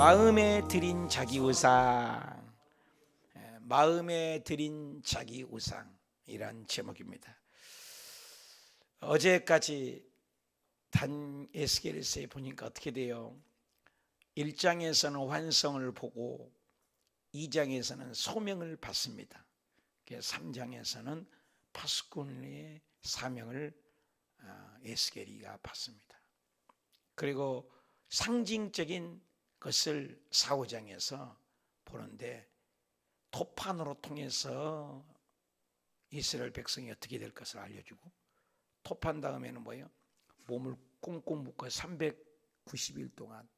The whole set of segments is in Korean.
마음에 드린 자기 우상, 마음에 드린 자기 우상이란 제목입니다. 어제까지 단 에스겔서에 보니까 어떻게 돼요? 1장에서는 완성을 보고 2장에서는 소명을 받습니다. 3장에서는 파수꾼의 사명을 에스겔이가 받습니다. 그리고 상징적인 것을 4, 5장에서 보는데 토판으로 통해서 이스라엘 백성이 어떻게 될 것을 알려주고, 토판 다음에는 뭐예요? 몸을 꽁꽁 묶어 390일 동안,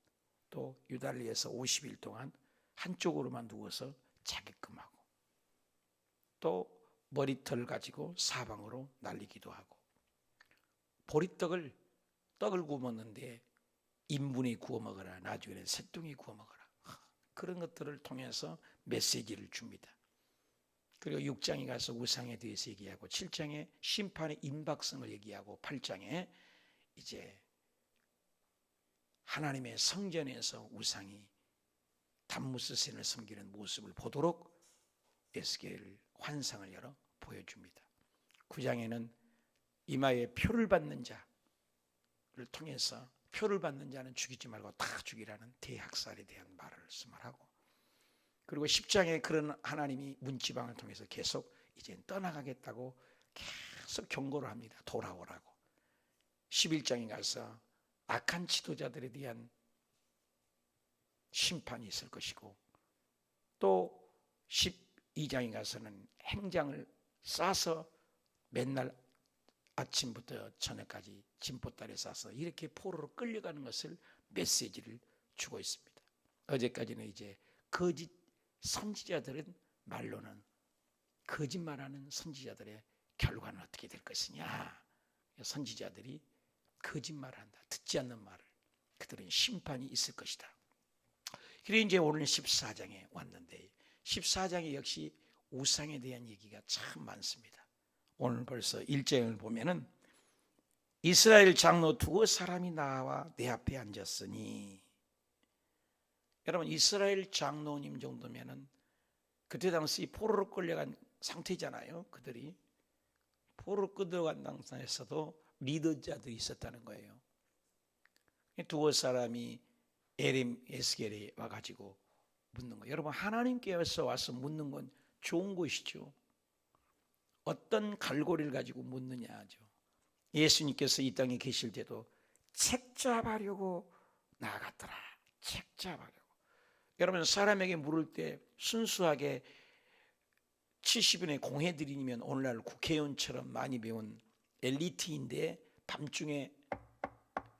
또 유달리에서 50일 동안 한쪽으로만 누워서 자게끔 하고, 또 머리털 가지고 사방으로 날리기도 하고, 보리떡을 떡을 구워 먹는데 인분이 구워 먹어라, 나중에는 새똥이 구워 먹어라, 그런 것들을 통해서 메시지를 줍니다. 그리고 6장에 가서 우상에 대해서 얘기하고, 7장에 심판의 임박성을 얘기하고, 8장에 이제 하나님의 성전에서 우상이 담무스신을 섬기는 모습을 보도록 에스겔 환상을 열어 보여줍니다. 9장에는 이마에 표를 받는 자를 통해서, 표를 받는 자는 죽이지 말고 다 죽이라는 대학살에 대한 말씀을 하고, 그리고 10장에 그런 하나님이 문지방을 통해서 계속 이제 떠나가겠다고 계속 경고를 합니다. 돌아오라고. 11장에 가서 악한 지도자들에 대한 심판이 있을 것이고, 또 12장에 가서는 행장을 싸서 맨날 아침부터 저녁까지 진보다리에 싸서 이렇게 포로로 끌려가는 것을 메시지를 주고 있습니다. 어제까지는 이제 거짓 선지자들은, 말로는 거짓말하는 선지자들의 결과는 어떻게 될 것이냐, 선지자들이 거짓말한다, 듣지 않는 말을, 그들은 심판이 있을 것이다. 그래서 이제 오늘 14장에 왔는데, 14장에 역시 우상에 대한 얘기가 참 많습니다. 오늘 벌써 1장을 보면은 이스라엘 장로 두어 사람이 나와 내 앞에 앉았으니, 여러분 이스라엘 장로님 정도면은 그때 당시 포로로 끌려간 상태잖아요. 그들이 포로로 끌려간 당사에서도 리더자들이 있었다는 거예요. 두어 사람이 에스겔에 와가지고 묻는 거예요. 여러분 하나님께서 와서 묻는 건 좋은 것이죠. 어떤 갈고리를 가지고 묻느냐죠. 예수님께서 이 땅에 계실 때도 책 잡으려고 나아갔더라. 책 잡으려고. 여러분 사람에게 물을 때 순수하게 70인의 공회들이면 오늘날 국회의원처럼 많이 배운 엘리트인데, 밤중에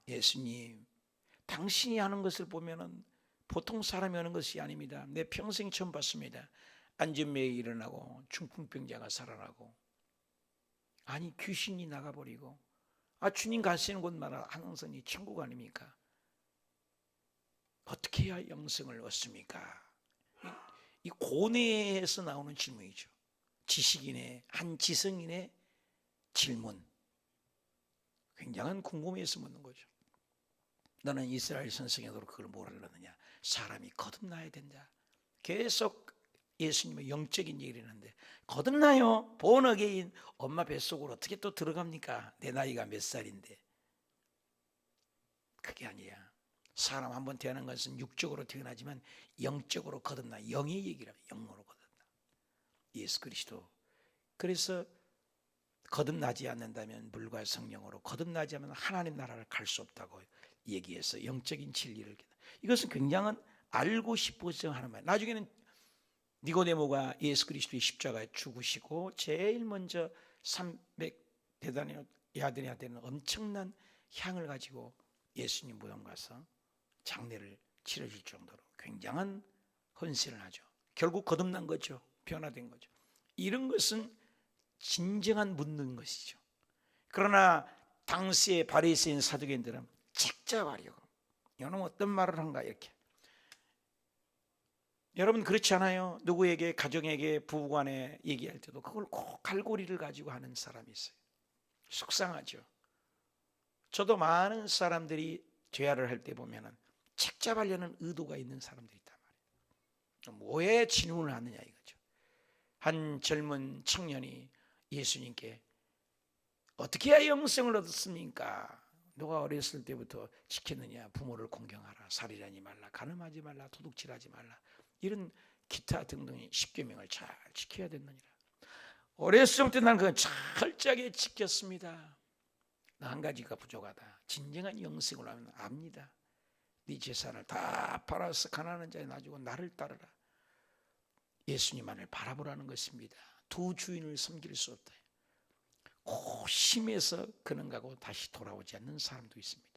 예수님, 당신이 하는 것을 보면은 보통 사람이 하는 것이 아닙니다. 내 평생 처음 봤습니다. 안전매에 일어나고 중풍병자가 살아나고, 아니 귀신이 나가버리고, 주님 가시는 곳마다 항상이 천국 아닙니까? 어떻게 해야 영생을 얻습니까? 이 고뇌에서 나오는 질문이죠. 지식인의, 한 지성인의 질문, 굉장한 궁금해서 묻는 거죠. 너는 이스라엘 선생에도 그걸 모르느냐? 사람이 거듭나야 된다. 계속 예수님의 영적인 얘기를 하는데, 거듭나요? 본 어게인, 엄마 뱃속으로 어떻게 또 들어갑니까? 내 나이가 몇 살인데. 그게 아니야. 사람 한번 태어난 것은 육적으로 태어나지만 영적으로 거듭나. 영의 얘기라. 영으로 거듭나. 예수 그리스도. 그래서 거듭나지 않는다면 물과 성령으로, 거듭나지 않으면 하나님 나라를 갈 수 없다고 얘기해서 영적인 진리를, 이것은 굉장한 알고 싶어서 하는 말. 나중에는 니고데모가 예수 그리스도의 십자가에 죽으시고 제일 먼저 300대단해야 되는 엄청난 향을 가지고 예수님 무덤 가서 장례를 치러질 정도로 굉장한 헌신을 하죠. 결국 거듭난 거죠. 변화된 거죠. 이런 것은 진정한 묻는 것이죠. 그러나 당시의 바리새인 사두개인들은 책 잡으려고, 이놈 어떤 말을 한가, 이렇게. 여러분 그렇지 않아요? 누구에게, 가정에게, 부부간에 얘기할 때도 그걸 꼭 갈고리를 가지고 하는 사람이 있어요. 속상하죠. 저도 많은 사람들이 죄화를 할 때 보면은 책잡으려는 의도가 있는 사람들이 있단 말이에요. 왜 질문을 하느냐 이거죠. 한 젊은 청년이 예수님께 어떻게 해야 영생을 얻었습니까? 너가 어렸을 때부터 지켰느냐? 부모를 공경하라, 살인하지 말라, 간음하지 말라, 도둑질하지 말라, 이런 기타 등등의 10계명을 잘 지켜야 된다니라. 어렸을 때 나는 그건 철저하게 지켰습니다. 나 한 가지가 부족하다. 진정한 영생을 하면 압니다. 네 재산을 다 팔아서 가난한 자에 놔주고 나를 따르라. 예수님만을 바라보라는 것입니다. 두 주인을 섬길 수 없다. 고심해서 그는 가고 다시 돌아오지 않는 사람도 있습니다.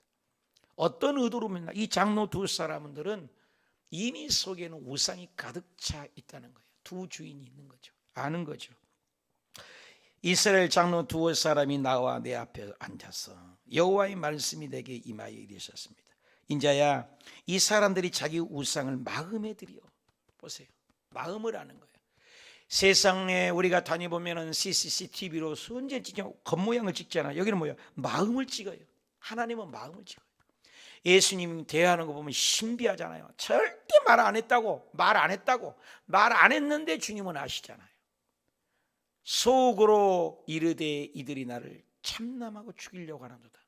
어떤 의도로면 이 장로 두 사람들은 이미 속에는 우상이 가득 차 있다는 거예요. 두 주인이 있는 거죠. 아는 거죠. 이스라엘 장로 두 사람이 나와 내 앞에 앉아서 여호와의 말씀이 내게 임하여 이르셨습니다. 인자야, 이 사람들이 자기 우상을 마음에 들여. 보세요. 마음을 아는 거예요. 세상에 우리가 다니보면은 CCTV로 순전 찍혀 겉모양을 찍잖아요. 여기는 뭐예요? 마음을 찍어요. 하나님은 마음을 찍어요. 예수님 대하는 거 보면 신비하잖아요. 절대 말 안 했다고, 말 안 했는데 주님은 아시잖아요. 속으로 이르되 이들이 나를 참남하고 죽이려고 하는도다.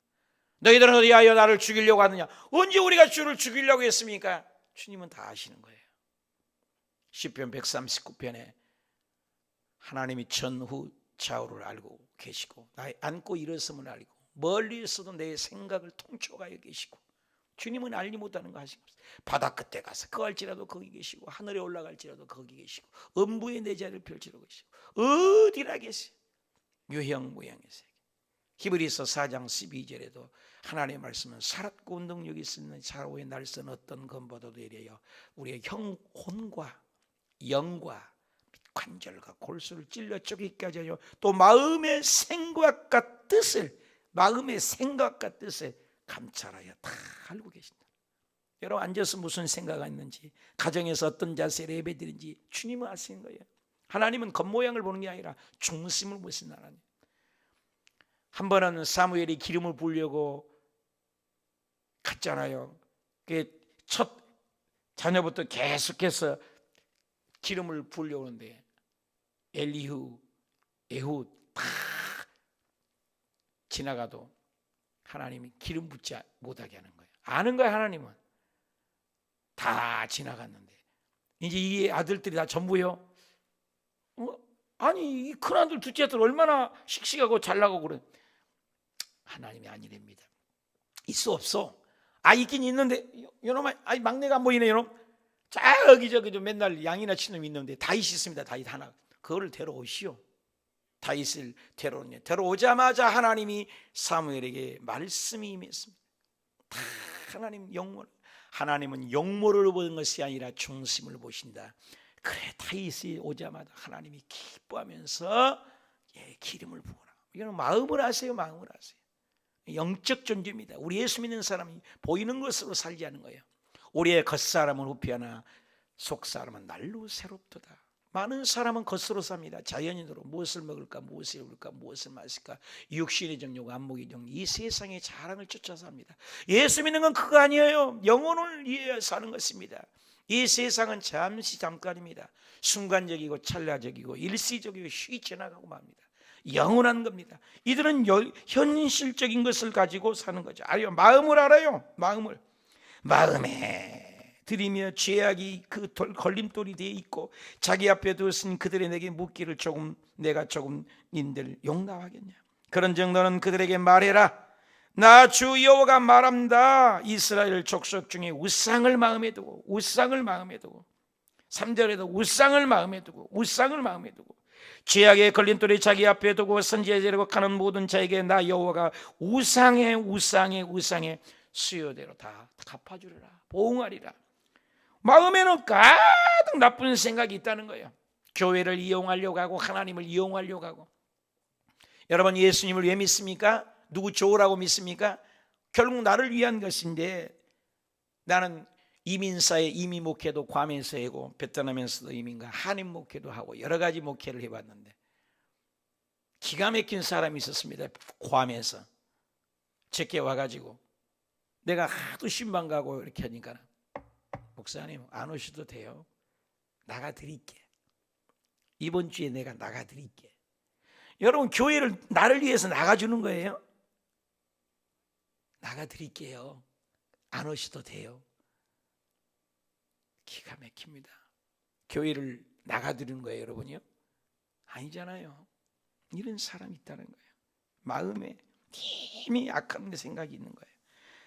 너희들은 어디하여 나를 죽이려고 하느냐? 언제 우리가 주를 죽이려고 했습니까? 주님은 다 아시는 거예요. 시편 139편에 하나님이 전후 좌우를 알고 계시고 나의 앉고 일어섬을 알고 멀리서도 내 생각을 통촉하여 계시고, 주님은 알지 못하는 거 하시고, 바다 끝에 가서 거할지라도 거기 계시고, 하늘에 올라갈지라도 거기 계시고, 음부에 내 자리를 펼치러 계시고, 어디나 계세요. 유형 무형의 세계. 히브리서 4장 12절에도 하나님의 말씀은 살았고 운동력이 있는 사로의 날선 어떤 것보다도 이래요 우리의 혼과 영과 관절과 골수를 찔러 쪼개기까지 하여 또 마음의 생각과 뜻을 감찰하여 다 알고 계신다. 여러분 앉아서 무슨 생각이 있는지, 가정에서 어떤 자세로 예배드리는지 주님은 아시는 거예요. 하나님은 겉모양을 보는 게 아니라 중심을 보시는 하나님. 한 번은 사무엘이 기름을 부으려고 갔잖아요. 첫 자녀부터 계속해서 기름을 부으려고 하는데 엘리후, 에훗 다 지나가도 하나님이 기름 붓지 못하게 하는 거예요. 아는 거예요. 하나님은 다 지나갔는데 이제 이 아들들이 다 전부요. 아니 이 큰아들 둘째 아들 얼마나 씩씩하고 잘나고 그래. 하나님이 아니랍니다. 있어 없어. 있긴 있는데 요놈아, 막내가 안 보이네. 요놈 저기 맨날 양이나 치는 놈이 있는데 다윗이 있습니다. 다윗 하나. 그거를 데려오시오. 다윗을 데려오자마자 하나님이 사무엘에게 말씀이 임했습니다. 다 하나님은 용모를 보는 것이 아니라 중심을 보신다. 그래 다윗이 오자마자 하나님이 기뻐하면서 기름을 부어라. 이거는 마음을 아세요. 마음을 아세요. 영적 존재입니다. 우리 예수 믿는 사람이 보이는 것으로 살지 않는 거예요. 우리의 겉사람은 후피하나 속사람은 날로 새롭도다. 많은 사람은 겉으로 삽니다. 자연인으로 무엇을 먹을까, 무엇을 입을까, 무엇을 마실까, 육신의 정욕, 안목의 정욕, 이 세상의 자랑을 쫓아서 합니다. 예수 믿는 건 그거 아니에요. 영혼을 위해 사는 것입니다. 이 세상은 잠깐입니다. 순간적이고 찰나적이고 일시적이고 휙 지나가고 맙니다. 영원한 겁니다. 이들은 현실적인 것을 가지고 사는 거죠. 마음을 알아요. 마음에 들이며 죄악이 그 걸림돌이 되어 있고 자기 앞에 두었으니 그들이 내게 묻기를 내가 조금 인들 용납하겠냐. 그런즉 너는 그들에게 말해라. 나 주 여호와가 말합니다. 이스라엘 족속 중에 우상을 마음에 두고 3절에도 우상을 마음에 두고 죄악의 걸림돌이 자기 앞에 두고 선지자되려고 하는 모든 자에게 나 여호와가 우상의 수요대로 다 갚아주리라, 보응하리라. 마음에는 가득 나쁜 생각이 있다는 거예요. 교회를 이용하려고 하고 하나님을 이용하려고 하고. 여러분 예수님을 왜 믿습니까? 누구 좋으라고 믿습니까? 결국 나를 위한 것인데, 나는 이민사에 이미 목회도 괌에서 하고 베트남에서도 이민과 한인 목회도 하고 여러 가지 목회를 해봤는데 기가 막힌 사람이 있었습니다. 괌에서 제게 와가지고 내가 하도 신방 가고 이렇게 하니까 목사님 안 오셔도 돼요. 나가 드릴게. 이번 주에 내가 나가 드릴게. 여러분 교회를 나를 위해서 나가주는 거예요. 나가 드릴게요. 안 오셔도 돼요. 기가 막힙니다. 교회를 나가드리는 거예요, 여러분이요? 아니잖아요. 이런 사람이 있다는 거예요. 마음에 힘이 약한 생각이 있는 거예요.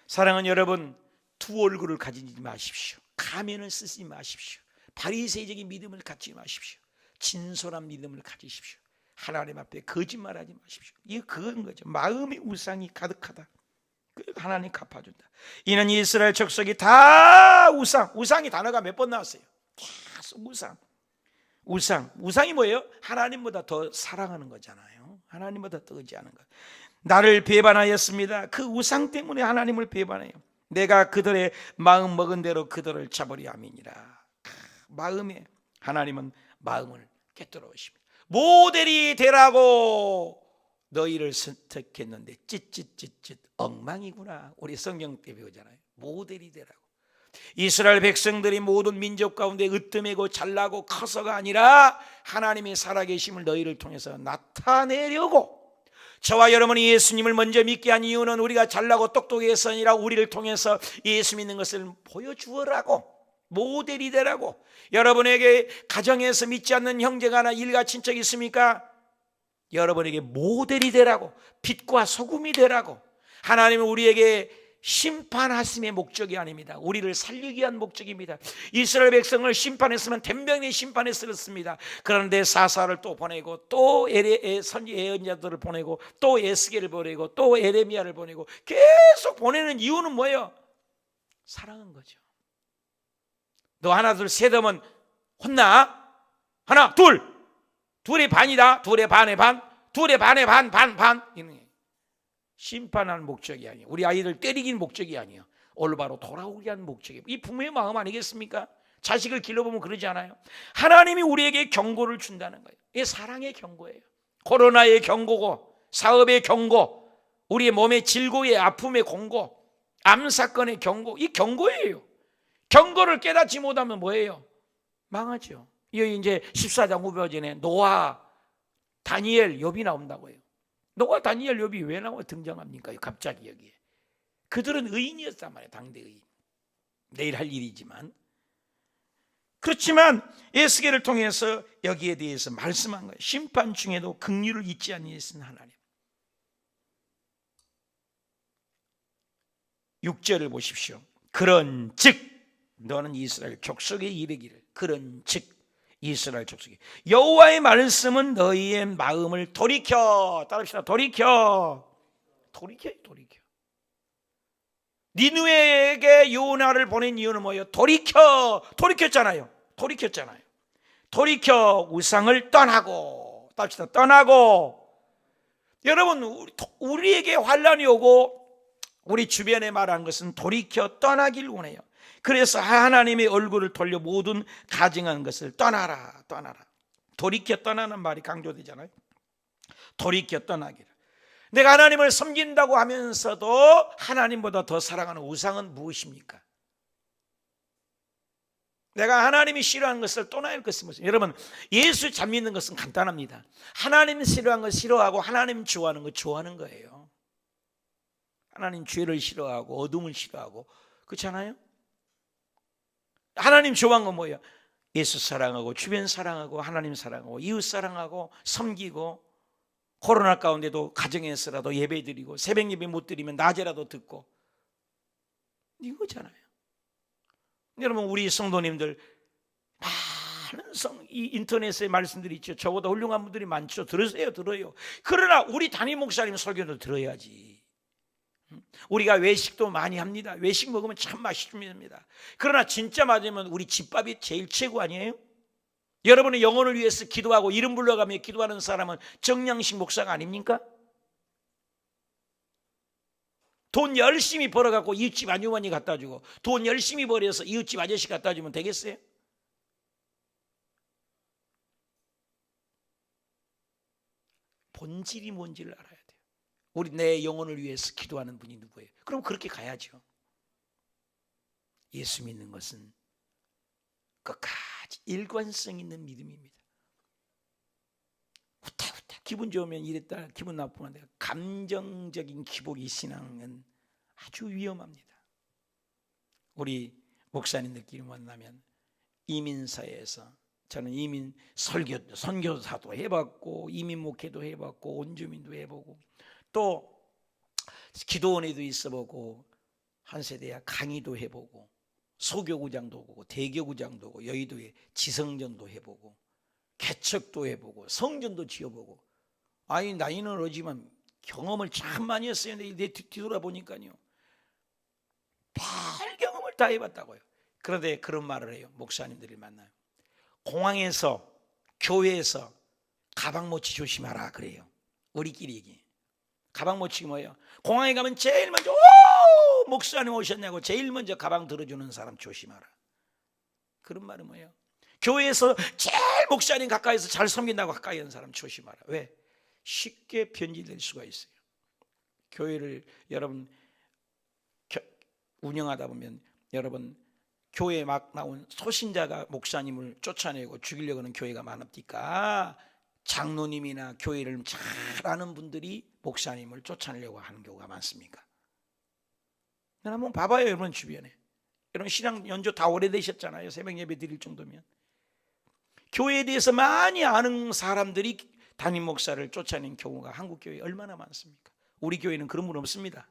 사랑하는 여러분, 두 얼굴을 가지지 마십시오. 가면을 쓰지 마십시오. 바리새적인 믿음을 갖지 마십시오. 진솔한 믿음을 가지십시오. 하나님 앞에 거짓말하지 마십시오. 이게 그건 거죠. 마음의 우상이 가득하다. 하나님 갚아준다. 이는 이스라엘 족속이 다 우상이 단어가 몇 번 나왔어요. 계속 우상이 뭐예요? 하나님보다 더 사랑하는 거잖아요. 하나님보다 더 의지하는 것. 나를 배반하였습니다. 그 우상 때문에 하나님을 배반해요. 내가 그들의 마음 먹은 대로 그들을 잡으려 함이니라. 마음에 하나님은 마음을 깨뜨려 오십니다. 모델이 되라고 너희를 선택했는데 찢찢찢찢 엉망이구나. 우리 성경 때 배우잖아요. 모델이 되라고. 이스라엘 백성들이 모든 민족 가운데 으뜸이고 잘나고 커서가 아니라 하나님의 살아계심을 너희를 통해서 나타내려고. 저와 여러분이 예수님을 먼저 믿게 한 이유는 우리가 잘나고 똑똑해서 아니라 우리를 통해서 예수 믿는 것을 보여주어라고, 모델이 되라고. 여러분에게 가정에서 믿지 않는 형제가나 일가 친척이 있습니까? 여러분에게 모델이 되라고, 빛과 소금이 되라고. 하나님은 우리에게 심판하심의 목적이 아닙니다. 우리를 살리기 위한 목적입니다. 이스라엘 백성을 심판했으면 덤병이 심판했습니다. 그런데 사사를 또 보내고 또 예언자들을 보내고 또 에스겔을 보내고 또 에레미야를 보내고 계속 보내는 이유는 뭐예요? 사랑한 거죠. 너 하나 둘 셋 하면 혼나? 하나 둘의 반이다. 둘의 반의 반, 둘의 반의 반. 이런 게 심판하는 목적이 아니에요. 우리 아이들 때리긴 목적이 아니에요. 올바로 돌아오게 하는 목적이에요. 이 부모의 마음 아니겠습니까? 자식을 길러보면 그러지 않아요? 하나님이 우리에게 경고를 준다는 거예요. 이게 사랑의 경고예요. 코로나의 경고고, 사업의 경고, 우리의 몸의 질고의 아픔의 공고, 암사건의 경고, 이 경고예요. 경고를 깨닫지 못하면 뭐예요? 망하죠. 여기 이제 14장 후반전에 노아, 다니엘, 욥이 나온다고 해요. 노아, 다니엘, 욥이 왜 나와 등장합니까? 갑자기 여기에. 그들은 의인이었단 말이에요. 당대 의인. 내일 할 일이지만. 그렇지만 에스겔을 통해서 여기에 대해서 말씀한 거예요. 심판 중에도 긍휼을 잊지 아니하신 하나님. 6절을 보십시오. 그런즉 너는 이스라엘 족속에 이르기를, 그런즉 이스라엘 족속이 여호와의 말씀은 너희의 마음을 돌이켜. 따라합시다. 돌이켜. 니느웨에게 요나를 보낸 이유는 뭐예요? 돌이켰잖아요. 돌이켜 우상을 떠나고. 따라합시다. 떠나고. 여러분, 우리에게 환란이 오고 우리 주변에 말하는 것은 돌이켜 떠나길 원해요. 그래서 하나님의 얼굴을 돌려 모든 가증한 것을 떠나라. 돌이켜 떠나는 말이 강조되잖아요. 돌이켜 떠나기를. 내가 하나님을 섬긴다고 하면서도 하나님보다 더 사랑하는 우상은 무엇입니까? 내가 하나님이 싫어하는 것을 떠나야 할 것은 무엇입니까? 여러분, 예수 잘 믿는 것은 간단합니다. 하나님 싫어하는 것 싫어하고 하나님 좋아하는 것 좋아하는 거예요. 하나님 죄를 싫어하고 어둠을 싫어하고, 그렇잖아요? 하나님 좋아하는 건 뭐예요? 예수 사랑하고 주변 사랑하고 하나님 사랑하고 이웃 사랑하고 섬기고, 코로나 가운데도 가정에서라도 예배 드리고, 새벽 예배 못 드리면 낮에라도 듣고, 이거잖아요. 여러분, 우리 성도님들 많은 이 인터넷에 말씀들이 있죠. 저보다 훌륭한 분들이 많죠. 들어요. 그러나 우리 담임 목사님 설교도 들어야지. 우리가 외식도 많이 합니다. 외식 먹으면 참 맛있습니다. 그러나 진짜 맞으면 우리 집밥이 제일 최고 아니에요? 여러분의 영혼을 위해서 기도하고 이름 불러가며 기도하는 사람은 정량식 목사가 아닙니까? 돈 열심히 벌어갖고 이웃집 아주머니 갖다 주고, 돈 열심히 벌여서 이웃집 아저씨 갖다 주면 되겠어요? 본질이 뭔지를 알아야 돼요. 우리 내 영혼을 위해서 기도하는 분이 누구예요? 그럼 그렇게 가야죠. 예수 믿는 것은 끝까지 일관성 있는 믿음입니다. 후퇴후퇴 기분 좋으면 이랬다, 기분 나쁘면 내가 감정적인 기복이 신앙은 아주 위험합니다. 우리 목사님들끼리 만나면 이민사회에서 저는 이민 선교사도 해봤고 이민 목회도 해봤고 온주민도 해보고 또 기도원에도 있어보고 한 세대야 강의도 해보고 소교구장도 보고 대교구장도 보고 여의도에 지성전도 해보고 개척도 해보고 성전도 지어보고 아니 나이는 어지만 경험을 참 많이 했어요. 내 뒤돌아보니까요 별 경험을 다 해봤다고요. 그런데 그런 말을 해요. 목사님들이 만나요. 공항에서 교회에서 가방 못치 조심하라 그래요. 우리끼리 얘기. 가방 못치기 뭐예요? 공항에 가면 제일 먼저 오 목사님 오셨냐고 제일 먼저 가방 들어주는 사람 조심하라. 그런 말은 뭐예요? 교회에서 제일 목사님 가까이서 잘 섬긴다고 가까이 하는 사람 조심하라. 왜? 쉽게 변질될 수가 있어요. 교회를 여러분 운영하다 보면 여러분 교회에 막 나온 소신자가 목사님을 쫓아내고 죽이려고 하는 교회가 많으니까 장로님이나 교회를 잘 아는 분들이 목사님을 쫓아내려고 하는 경우가 많습니까? 한번 봐봐요. 여러분 주변에. 여러분 신앙 연조 다 오래되셨잖아요. 새벽 예배 드릴 정도면. 교회에 대해서 많이 아는 사람들이 담임 목사를 쫓아낸 경우가 한국 교회에 얼마나 많습니까? 우리 교회는 그런 분 없습니다.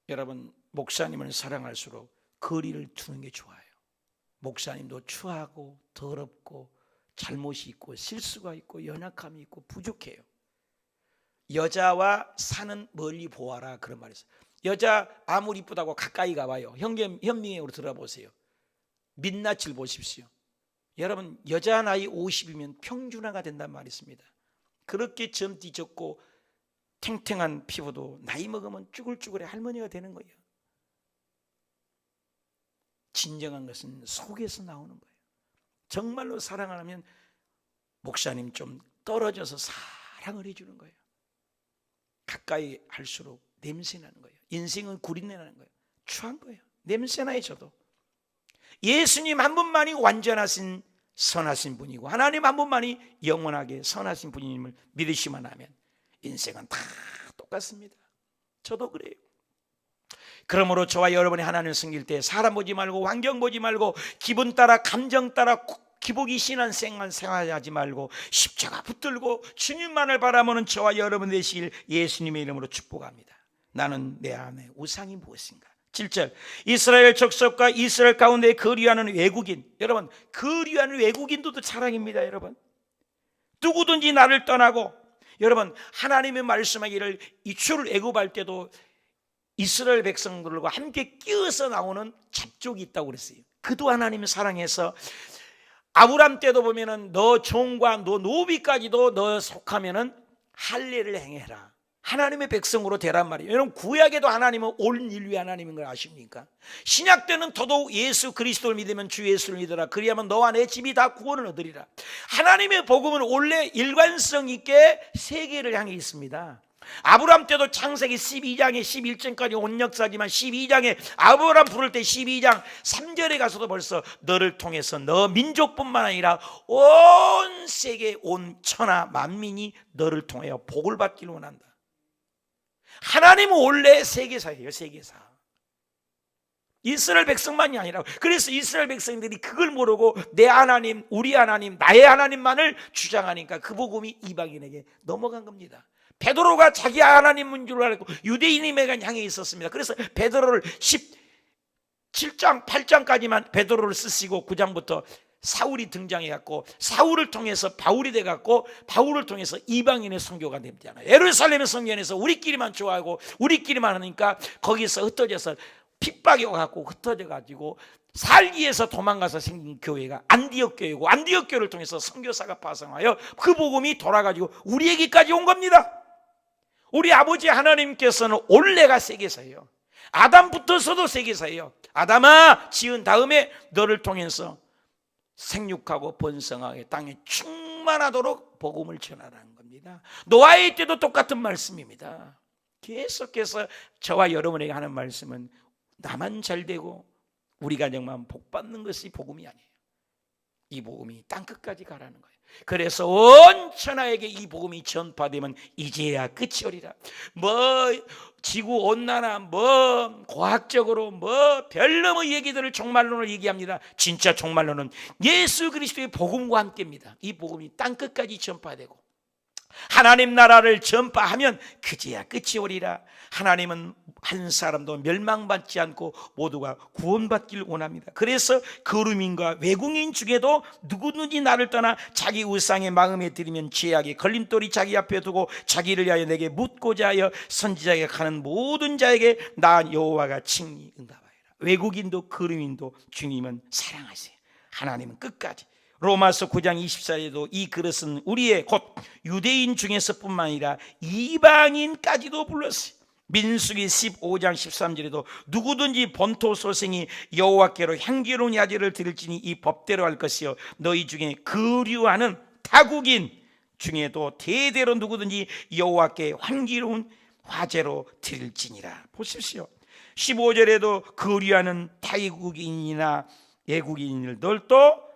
여러분 목사님을 사랑할수록 거리를 두는 게 좋아요. 목사님도 추하고 더럽고 잘못이 있고 실수가 있고 연약함이 있고 부족해요. 여자와 산은 멀리 보아라 그런 말이 있어요. 여자 아무리 이쁘다고 가까이 가봐요. 현미경으로 들어보세요. 민낯을 보십시오. 여러분 여자 나이 50이면 평준화가 된단 말이 있습니다. 그렇게 젊디 적고 탱탱한 피부도 나이 먹으면 쭈글쭈글해 할머니가 되는 거예요. 진정한 것은 속에서 나오는 거예요. 정말로 사랑을 하면 목사님 좀 떨어져서 사랑을 해주는 거예요. 가까이 할수록 냄새나는 거예요. 인생은 구린내나는 거예요. 추한 거예요. 냄새나요. 저도 예수님 한 분만이 완전하신 선하신 분이고 하나님 한 분만이 영원하게 선하신 분임을 믿으시만 하면 인생은 다 똑같습니다. 저도 그래요. 그러므로 저와 여러분이 하나님을 섬길 때 사람 보지 말고 환경 보지 말고 기분 따라 감정 따라 기복이 신한 생활하지 말고 십자가 붙들고 주님만을 바라보는 저와 여러분 되시길 예수님의 이름으로 축복합니다. 나는 내 안에 우상이 무엇인가? 7절 이스라엘 족속과 이스라엘 가운데 거류하는 외국인, 여러분 거류하는 외국인도 자랑입니다. 여러분 누구든지 나를 떠나고, 여러분 하나님의 말씀하기를 이 출애굽할 때도 이스라엘 백성들과 함께 끼어서 나오는 잡족이 있다고 그랬어요. 그도 하나님을 사랑해서 아브람 때도 보면은 너 종과 너 노비까지도 너 속하면은 할례를 행해라. 하나님의 백성으로 되란 말이에요. 여러분 구약에도 하나님은 온 인류의 하나님인 걸 아십니까? 신약 때는 더더욱 예수 그리스도를 믿으면 주 예수를 믿어라. 그리하면 너와 내 집이 다 구원을 얻으리라. 하나님의 복음은 원래 일관성 있게 세계를 향해 있습니다. 아브람 때도 창세기 12장에 11절까지 온 역사지만 12장에 아브람 부를 때 12장 3절에 가서도 벌써 너를 통해서 너 민족뿐만 아니라 온 세계 온 천하 만민이 너를 통하여 복을 받기를 원한다. 하나님은 원래 세계사예요. 세계사. 이스라엘 백성만이 아니라, 그래서 이스라엘 백성들이 그걸 모르고 내 하나님, 우리 하나님, 나의 하나님만을 주장하니까 그 복음이 이방인에게 넘어간 겁니다. 베드로가 자기 하나님인 줄 알고 유대인임에 향해 있었습니다. 그래서 베드로를 17장 8장까지만 베드로를 쓰시고 9장부터 사울이 등장해갖고 사울을 통해서 바울이 돼갖고 바울을 통해서 이방인의 선교가 됩잖아요. 예루살렘의 성전에서 우리끼리만 좋아하고 우리끼리만 하니까 거기서 흩어져서 핍박이갖고 흩어져가지고 살기 위해서 도망가서 생긴 교회가 안디옥 교회고, 안디옥 교회를 통해서 선교사가 파송하여 그 복음이 돌아가지고 우리에게까지 온 겁니다. 우리 아버지 하나님께서는 원래가 세계사예요. 아담부터서도 세계사예요. 아담아 지은 다음에 너를 통해서 생육하고 번성하게 땅에 충만하도록 복음을 전하라는 겁니다. 노아의 때도 똑같은 말씀입니다. 계속해서 저와 여러분에게 하는 말씀은 나만 잘되고 우리 가정만 복받는 것이 복음이 아니에요. 이 복음이 땅끝까지 가라는 거예요. 그래서 온 천하에게 이 복음이 전파되면 이제야 끝이 오리라. 지구온난화 과학적으로 별놈의 얘기들을 종말론을 얘기합니다. 진짜 종말론은 예수 그리스도의 복음과 함께입니다. 이 복음이 땅끝까지 전파되고 하나님 나라를 전파하면 그제야 끝이 오리라. 하나님은 한 사람도 멸망받지 않고 모두가 구원받기를 원합니다. 그래서 거류민과 외국인 중에도 누구든지 나를 떠나 자기 우상의 마음에 들이면 죄악의 걸림돌이 자기 앞에 두고 자기를 위하여 내게 묻고자 하여 선지자에게 가는 모든 자에게 나 여호와가 칭히 응답하리라. 외국인도 거류민도 주님은 사랑하세요. 하나님은 끝까지. 로마서 9장 24절에도 이 그릇은 우리의 곧 유대인 중에서뿐만 아니라 이방인까지도 불렀어요. 민수기 15장 13절에도 누구든지 본토 소생이 여호와께로 향기로운 야제를 드릴지니 이 법대로 할 것이요 너희 중에 거류하는 타국인 중에도 대대로 누구든지 여호와께 향기로운 화제로 드릴지니라. 보십시오. 15절에도 거류하는 타국인이나 외국인들도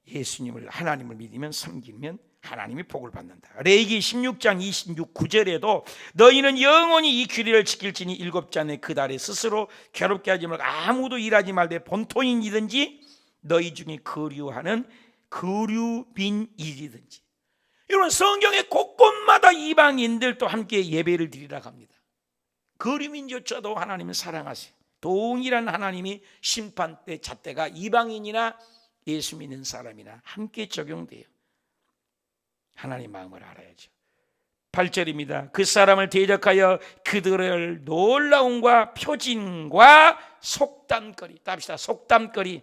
예수님을 하나님을 믿으면 섬기면 하나님이 복을 받는다. 레위기 16장 26절에도 너희는 영원히 이 규례를 지킬지니 7째 안에 그 달에 스스로 괴롭게 하지 말고 아무도 일하지 말되 본토인이든지 너희 중에 거류하는 거류민이든지. 이런 성경의 곳곳마다 이방인들도 함께 예배를 드리라고 합니다. 거류민조차도 하나님을 사랑하세요. 동일한 하나님이 심판 때 잣대가 이방인이나 예수 믿는 사람이나 함께 적용돼요. 하나님 마음을 알아야죠. 8절입니다. 그 사람을 대적하여 그들을 놀라움과 표징과 속담거리. 답시다. 속담거리.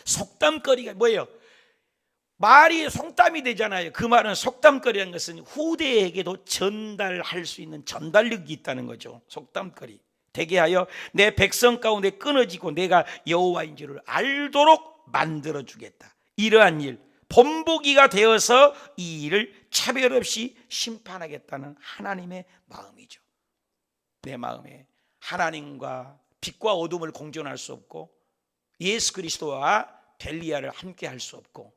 속담거리가 뭐예요? 말이 속담이 되잖아요. 그 말은 속담거리라는 것은 후대에게도 전달할 수 있는 전달력이 있다는 거죠. 속담거리. 되게 하여 내 백성 가운데 끊어지고 내가 여호와인 줄을 알도록 만들어주겠다. 이러한 일 본보기가 되어서 이 일을 차별 없이 심판하겠다는 하나님의 마음이죠. 내 마음에 하나님과 빛과 어둠을 공존할 수 없고 예수 그리스도와 벨리야를 함께 할 수 없고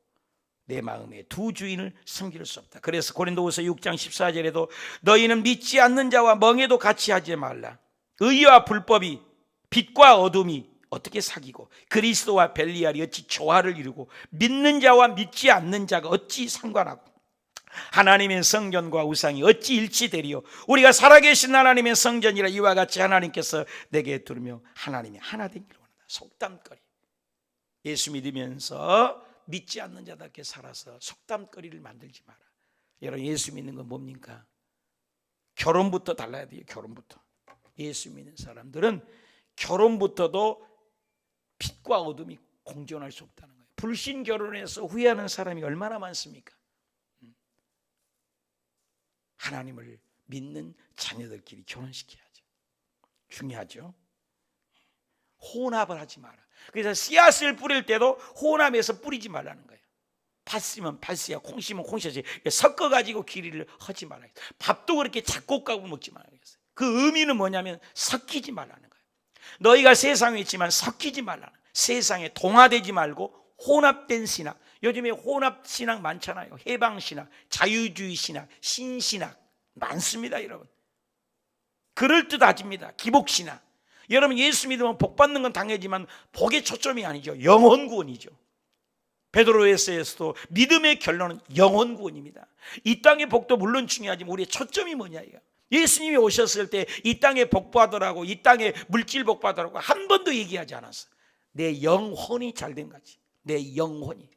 내 마음에 두 주인을 섬길 수 없다. 그래서 고린도후서 6장 14절에도 너희는 믿지 않는 자와 멍에도 같이 하지 말라. 의와 불법이 빛과 어둠이 어떻게 사귀고 그리스도와 벨리알이 어찌 조화를 이루고 믿는 자와 믿지 않는 자가 어찌 상관하고 하나님의 성전과 우상이 어찌 일치되리요. 우리가 살아계신 하나님의 성전이라 이와 같이 하나님께서 내게 두르며 하나님이 하나 되기를 원한다. 속담거리. 예수 믿으면서 믿지 않는 자답게 살아서 속담거리를 만들지 마라. 여러분 예수 믿는 건 뭡니까? 결혼부터 달라야 돼요. 결혼부터. 예수 믿는 사람들은 결혼부터도 빛과 어둠이 공존할 수 없다는 거예요. 불신 결혼해서 후회하는 사람이 얼마나 많습니까? 하나님을 믿는 자녀들끼리 결혼시켜야죠. 중요하죠. 혼합을 하지 마라. 그래서 씨앗을 뿌릴 때도 혼합해서 뿌리지 말라는 거예요. 팥 씨면 팥씨야, 콩 씨면 콩씨야. 섞어가지고 길이를 하지 말아요. 밥도 그렇게 작곡 가고 먹지 말아요. 그 의미는 뭐냐면 섞이지 말라는 거예요. 너희가 세상에 있지만 섞이지 말라는 거예요. 세상에 동화되지 말고 혼합된 신학. 요즘에 혼합 신학 많잖아요. 해방 신학, 자유주의 신학, 신신학 많습니다. 여러분 그럴듯하집니다. 기복 신학. 여러분 예수 믿으면 복 받는 건 당연하지만 복의 초점이 아니죠. 영혼 구원이죠. 베드로에서도 믿음의 결론은 영혼 구원입니다. 이 땅의 복도 물론 중요하지만 우리의 초점이 뭐냐 이거. 예수님이 오셨을 때 이 땅에 복 받으라고, 이 땅에 물질 복 받으라고 한 번도 얘기하지 않았어. 내 영혼이 잘된 거지. 내 영혼이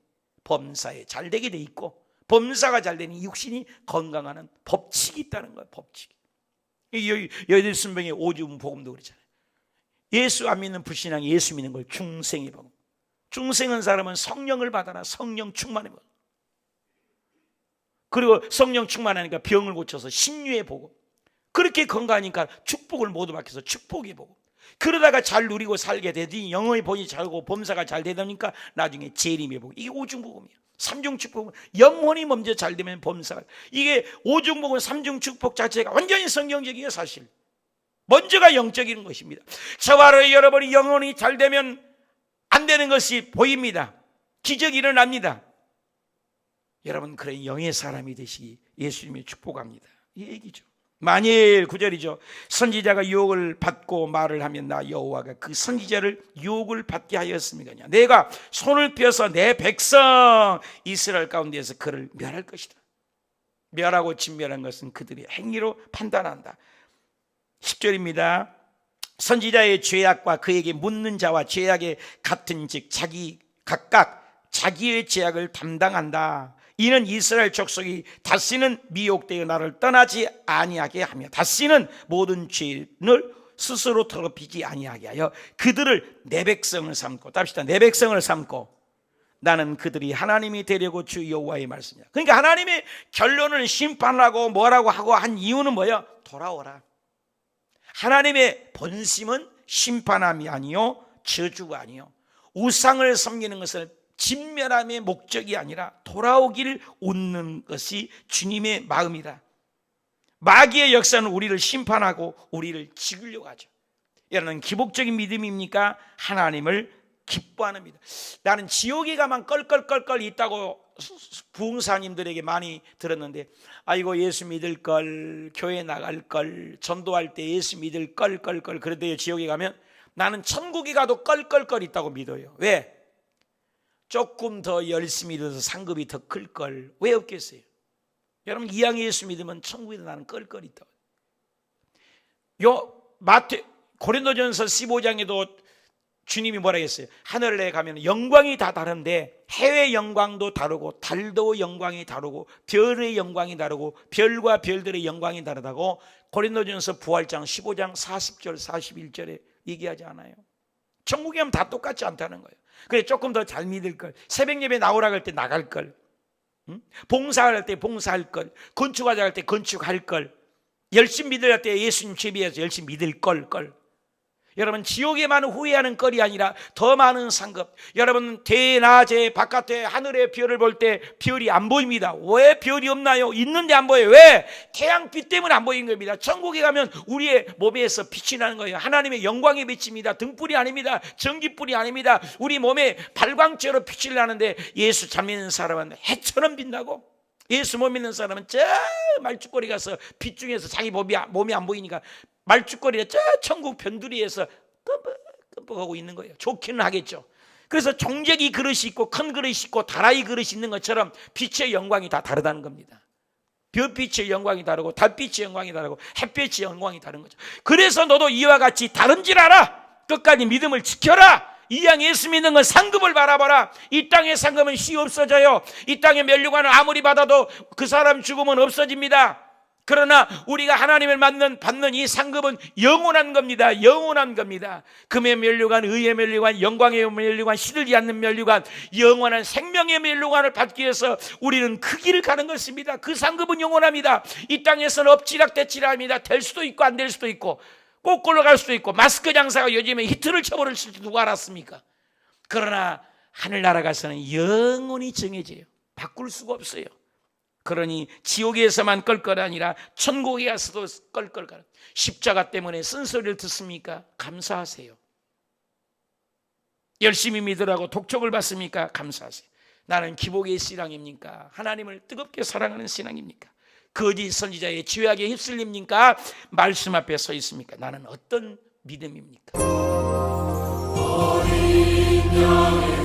범사에 잘되게 돼 있고 범사가 잘되니 육신이 건강하는 법칙이 있다는 거예요. 법칙. 여덟순병의 오줌 복음도 그렇잖아요. 예수 안 믿는 불신앙이 예수 믿는 걸 중생이 복음. 중생은 사람은 성령을 받아라. 성령 충만해 복음. 그리고 성령 충만하니까 병을 고쳐서 신유의 복음. 그렇게 건강하니까 축복을 모두 받아서 축복의 복음. 그러다가 잘 누리고 살게 되더니 영의 본이 잘고 범사가 잘 되니까 나중에 재림의 복음. 이게 오중복음이에요. 삼중축복은 영혼이 먼저 잘 되면 범사가. 이게 오중복음 삼중축복 자체가 완전히 성경적이에요. 사실 먼저가 영적인 것입니다. 저와 여러분이 영혼이 잘 되면 안 되는 것이 보입니다. 기적이 일어납니다. 여러분, 그런 영의 사람이 되시 예수님이 축복합니다. 이 얘기죠. 만일 9절이죠. 선지자가 유혹을 받고 말을 하면 나 여호와가 그 선지자를 유혹을 받게 하였습니까? 내가 손을 펴서 내 백성 이스라엘 가운데에서 그를 멸할 것이다. 멸하고 진멸한 것은 그들의 행위로 판단한다. 10절입니다. 선지자의 죄악과 그에게 묻는 자와 죄악의 같은 즉 각각 자기의 죄악을 담당한다. 이는 이스라엘 족속이 다시는 미혹되어 나를 떠나지 아니하게 하며 다시는 모든 죄를 스스로 더럽히지 아니하게 하여 그들을 내 백성을 삼고, 답시다, 내 백성을 삼고 나는 그들이 하나님이 되려고 주 여호와의 말씀이야. 그러니까 하나님의 결론을 심판하고 뭐라고 하고 한 이유는 뭐예요? 돌아오라. 하나님의 본심은 심판함이 아니요 저주가 아니요 우상을 섬기는 것을 진멸함의 목적이 아니라 돌아오기를 웃는 것이 주님의 마음이다. 마귀의 역사는 우리를 심판하고 우리를 죽이려고 하죠. 여러분, 기복적인 믿음입니까? 하나님을 기뻐하는 믿음. 나는 지옥에 가만 껄껄껄껄 있다고 부흥사님들에게 많이 들었는데, 아이고 예수 믿을 걸, 교회 나갈 걸, 전도할 때 예수 믿을 껄껄껄, 그런데 지옥에 가면 나는 천국에 가도 껄껄껄 있다고 믿어요. 왜? 조금 더 열심히 일해서 상급이 더 클 걸. 왜 없겠어요? 여러분, 이왕 예수 믿으면 천국에도 나는 껄껄 있다고. 고린도전서 15장에도 주님이 뭐라 했어요? 하늘에 가면 영광이 다 다른데 해의 영광도 다르고 달도 영광이 다르고 별의 영광이 다르고 별과 별들의 영광이 다르다고 고린도전서 부활장 15장 40절 41절에 얘기하지 않아요? 천국에 가면 다 똑같지 않다는 거예요. 그래, 조금 더 잘 믿을 걸, 새벽 예배 나오라고 할 때 나갈 걸, 봉사할 때 봉사할 걸, 건축하자 할 때 건축할 걸, 열심히 믿을 때 예수님 제비해서 열심히 믿을 걸. 여러분, 지옥에 많은 후회하는 걸이 아니라 더 많은 상급. 여러분, 대낮에 바깥에 하늘의 별을 볼 때 별이 안 보입니다. 왜 별이 없나요? 있는데 안 보여요. 왜? 태양빛 때문에 안 보이는 겁니다. 천국에 가면 우리의 몸에서 빛이 나는 거예요. 하나님의 영광의 빛입니다. 등불이 아닙니다. 전기불이 아닙니다. 우리 몸에 발광체로 빛을 나는데 예수 잘 믿는 사람은 해처럼 빛나고, 예수 못 믿는 사람은 저 말죽거리 가서 빛 중에서 자기 몸이 안 보이니까 말죽거리가 저 천국 변두리에서 끔뻑끔뻑하고 있는 거예요. 좋기는 하겠죠. 그래서 종제기 그릇이 있고 큰 그릇이 있고 다라이 그릇이 있는 것처럼 빛의 영광이 다 다르다는 겁니다. 별빛의 영광이 다르고 달빛의 영광이 다르고 햇빛의 영광이 다른 거죠. 그래서 너도 이와 같이 다른지라라. 끝까지 믿음을 지켜라. 이왕 예수 믿는 건 상급을 바라봐라. 이 땅의 상급은 시 없어져요. 이 땅의 면류관을 아무리 받아도 그 사람 죽으면 없어집니다. 그러나 우리가 하나님을 받는 이 상급은 영원한 겁니다. 영원한 겁니다. 금의 면류관, 의의 면류관, 영광의 면류관, 시들지 않는 면류관, 영원한 생명의 면류관을 받기 위해서 우리는 그 길을 가는 것입니다. 그 상급은 영원합니다. 이 땅에서는 엎치락대치락합니다. 될 수도 있고 안 될 수도 있고 거꾸로 갈 수도 있고, 마스크 장사가 요즘에 히트를 쳐버릴 수도 누가 알았습니까? 그러나 하늘나라 가서는 영원히 정해져요. 바꿀 수가 없어요. 그러니 지옥에서만 껄껄 아니라 천국에 가서도 껄껄거려. 십자가 때문에 쓴소리를 듣습니까? 감사하세요. 열심히 믿으라고 독촉을 받습니까? 감사하세요. 나는 기복의 신앙입니까? 하나님을 뜨겁게 사랑하는 신앙입니까? 거짓 선지자의 죄악에 휩쓸립니까? 말씀 앞에 서 있습니까? 나는 어떤 믿음입니까? 어린 양의